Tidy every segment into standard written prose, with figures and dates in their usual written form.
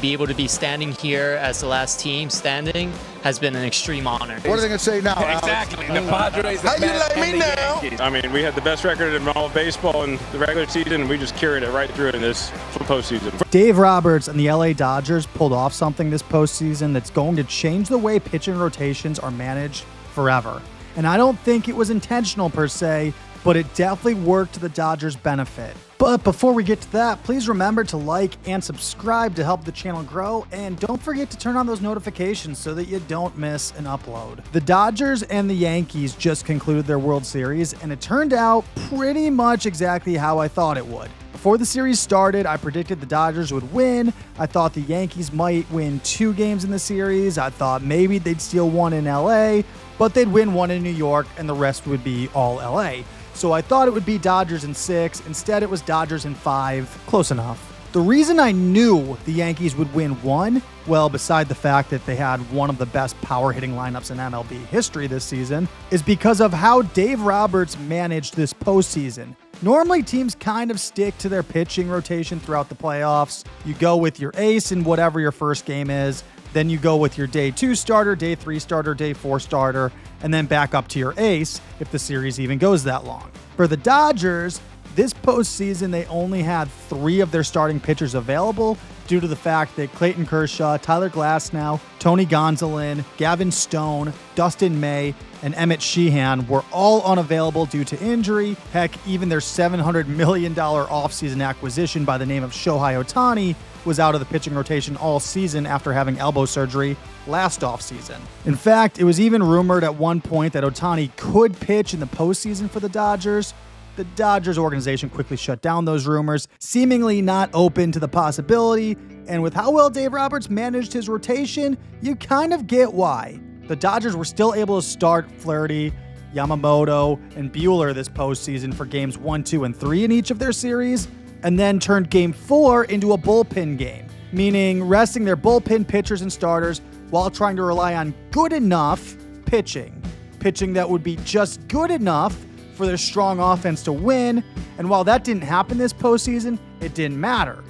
be able to be standing here as the last team standing has been an extreme honor. What are they going to say now, Alex? Exactly. The Padres. How you like me now? I mean, we had the best record in all of baseball in the regular season, and we just carried it right through in this postseason. Dave Roberts and the LA Dodgers pulled off something this postseason that's going to change the way pitching rotations are managed forever. And I don't think it was intentional per se, but it definitely worked to the Dodgers' benefit. But before we get to that, please remember to like and subscribe to help the channel grow, and don't forget to turn on those notifications so that you don't miss an upload. The Dodgers and the Yankees just concluded their World Series, and it turned out pretty much exactly how I thought it would. Before the series started, I predicted the Dodgers would win. I thought the Yankees might win 2 games in the series. I thought maybe they'd steal 1 in LA, but they'd win 1 in New York, and the rest would be all LA. So I thought it would be Dodgers in 6. Instead, it was Dodgers in 5. Close enough. The reason I knew the Yankees would win 1, well, beside the fact that they had one of the best power hitting lineups in MLB history this season, is because of how Dave Roberts managed this postseason. Normally, teams kind of stick to their pitching rotation throughout the playoffs. You go with your ace in whatever your first game is. Then you go with your day 2 starter, day 3 starter, day 4 starter, and then back up to your ace if the series even goes that long. For the Dodgers, this postseason, they only had 3 of their starting pitchers available due to the fact that Clayton Kershaw, Tyler Glasnow, Tony Gonsolin, Gavin Stone, Dustin May, and Emmett Sheehan were all unavailable due to injury. Heck, even their $700 million offseason acquisition by the name of Shohei Ohtani was out of the pitching rotation all season after having elbow surgery last offseason. In fact, it was even rumored at one point that Ohtani could pitch in the postseason for the Dodgers. The Dodgers organization quickly shut down those rumors, seemingly not open to the possibility, and with how well Dave Roberts managed his rotation, you kind of get why. The Dodgers were still able to start Flaherty, Yamamoto, and Buehler this postseason for games 1, 2, and 3 in each of their series, and then turned Game 4 into a bullpen game, meaning resting their bullpen pitchers and starters while trying to rely on good enough pitching that would be just good enough for their strong offense to win. And while that didn't happen this postseason, it didn't matter.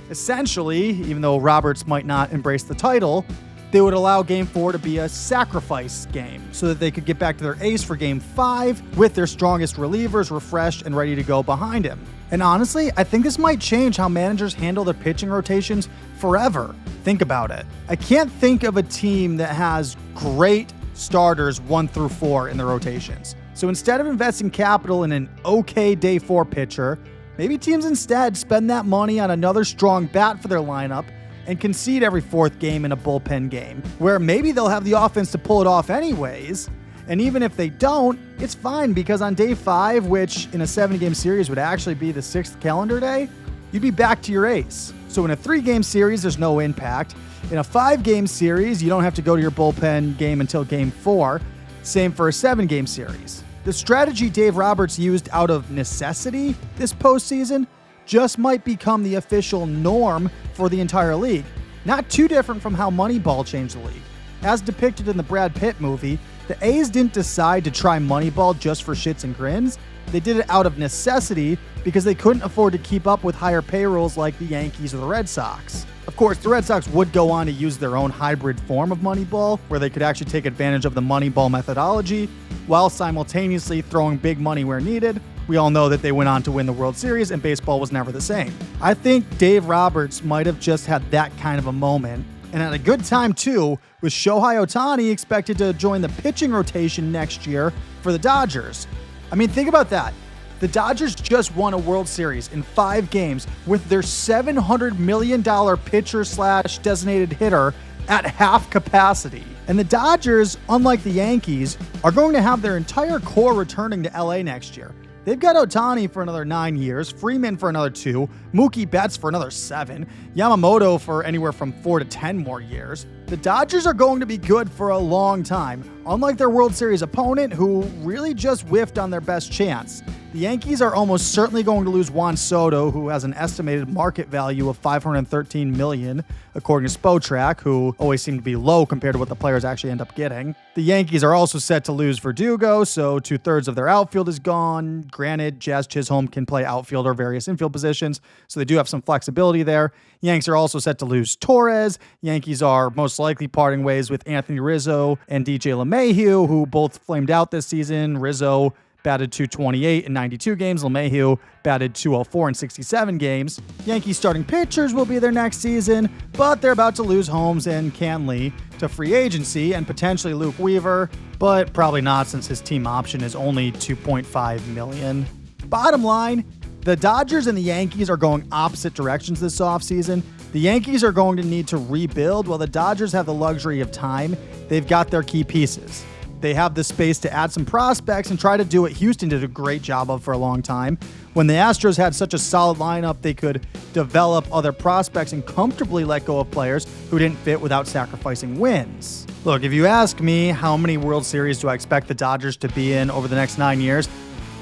Essentially, even though Roberts might not embrace the title, they would allow Game 4 to be a sacrifice game so that they could get back to their ace for Game 5 with their strongest relievers refreshed and ready to go behind him. And honestly, I think this might change how managers handle their pitching rotations forever. Think about it. I can't think of a team that has great starters 1 through 4 in their rotations. So instead of investing capital in an okay day 4 pitcher, maybe teams instead spend that money on another strong bat for their lineup and concede every 4th game in a bullpen game, where maybe they'll have the offense to pull it off anyways. And even if they don't, it's fine, because on day 5, which in a 7-game series would actually be the 6th calendar day, you'd be back to your ace. So in a 3-game series, there's no impact. In a 5-game series, you don't have to go to your bullpen game until Game 4. Same for a 7-game series. The strategy Dave Roberts used out of necessity this postseason just might become the official norm for the entire league. Not too different from how Moneyball changed the league. As depicted in the Brad Pitt movie, the A's didn't decide to try Moneyball just for shits and grins. They did it out of necessity because they couldn't afford to keep up with higher payrolls like the Yankees or the Red Sox. Of course, the Red Sox would go on to use their own hybrid form of Moneyball, where they could actually take advantage of the Moneyball methodology while simultaneously throwing big money where needed. We all know that they went on to win the World Series, and baseball was never the same. I think Dave Roberts might have just had that kind of a moment, and at a good time too, with Shohei Ohtani expected to join the pitching rotation next year for the Dodgers. I mean, think about that. The Dodgers just won a World Series in 5 games with their $700 million pitcher/designated hitter at half capacity. And the Dodgers, unlike the Yankees, are going to have their entire core returning to LA next year. They've got Ohtani for another 9 years, Freeman for another 2, Mookie Betts for another 7, Yamamoto for anywhere from 4 to 10 more years. The Dodgers are going to be good for a long time, unlike their World Series opponent, who really just whiffed on their best chance. The The Yankees are almost certainly going to lose Juan Soto, who has an estimated market value of $513 million, according to Spotrac, who always seem to be low compared to what the players actually end up getting. The Yankees are also set to lose Verdugo, so 2/3 of their outfield is gone. Granted, Jazz Chisholm can play outfield or various infield positions, so they do have some flexibility there. Yanks are also set to lose Torres. Yankees are most likely parting ways with Anthony Rizzo and DJ LeMahieu, who both flamed out this season. Rizzo batted .228 in 92 games. LeMahieu batted .204 in 67 games. Yankees starting pitchers will be there next season, but they're about to lose Holmes and Canley to free agency and potentially Luke Weaver, but probably not since his team option is only $2.5 million. Bottom line, the Dodgers and the Yankees are going opposite directions this offseason. The Yankees are going to need to rebuild, while the Dodgers have the luxury of time. They've got their key pieces. They have the space to add some prospects and try to do what Houston did a great job of for a long time. When the Astros had such a solid lineup, they could develop other prospects and comfortably let go of players who didn't fit without sacrificing wins. Look, if you ask me how many World Series do I expect the Dodgers to be in over the next 9 years,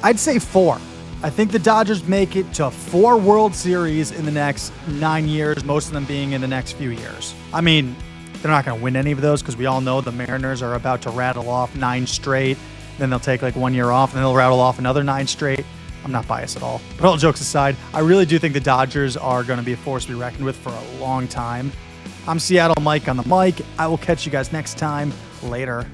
I'd say 4. I think the Dodgers make it to 4 World Series in the next 9 years, most of them being in the next few years. I mean, they're not going to win any of those because we all know the Mariners are about to rattle off 9 straight. Then they'll take like 1 year off and they'll rattle off another 9 straight. I'm not biased at all. But all jokes aside, I really do think the Dodgers are going to be a force to be reckoned with for a long time. I'm Seattle Mike on the mic. I will catch you guys next time. Later.